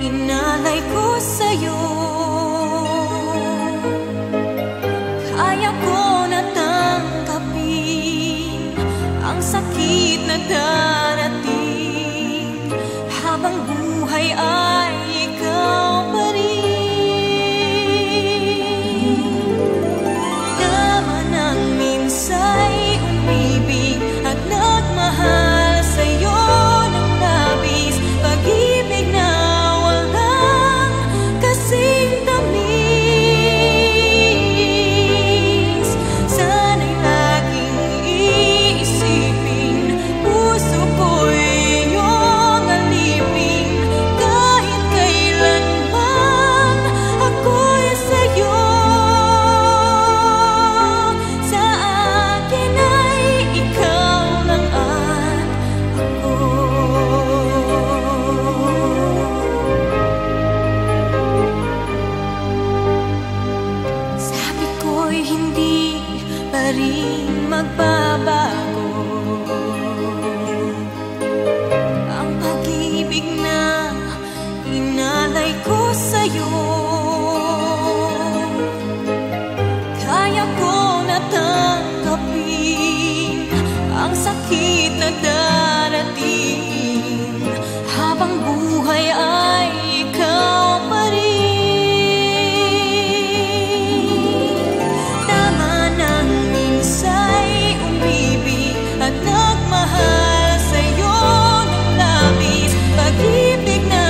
inalay ko sa'yo. Kaya ko na tanggapin ang sakit na darating, habang buhay ay ikaw pa rin. Naman ang minsa'y umibig at nagmahal sa'yo ng labis, pag-ibig na walang kasing tamis. Sana'y laging iisipin, puso ko'y iyong alipin, kahit kailanman ako'y sa'yo. Sa akin ay ikaw lang at ako. Sabi ko'y hindi pa rin magbabago ang pag-ibig na inalay ko sa'yo. Kaya ko na tanggapin ang sakit na darating, habang buhay ay ikaw pa rin. Naman ang minsa'y umibig at nagmahal sa'yo ng labis, pag-ibig na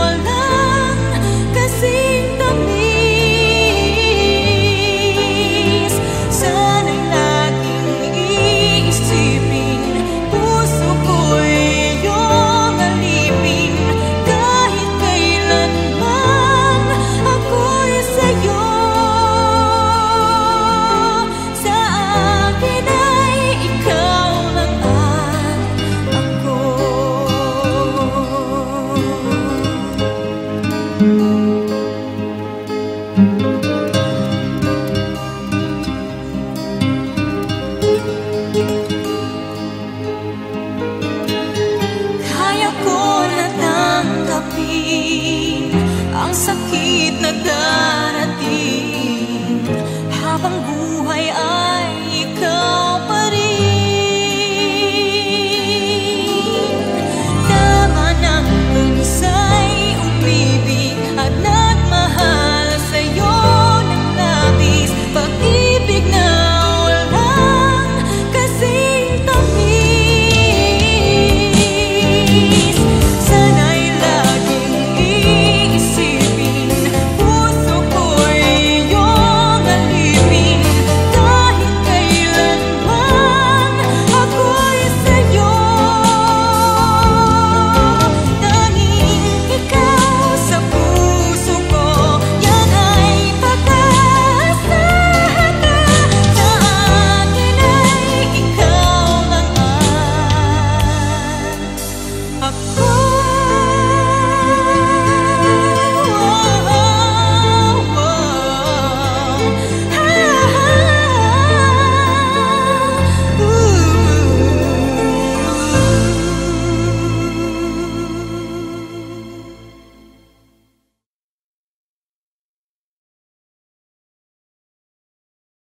walang kasing tamis. Sana'y laging iisipin, puso ko'y iyong alipin, kahit kailanman ako'y sa'yo. Sa akin ay ikaw lang at ako. Kaya ko na tanggapin ang sakit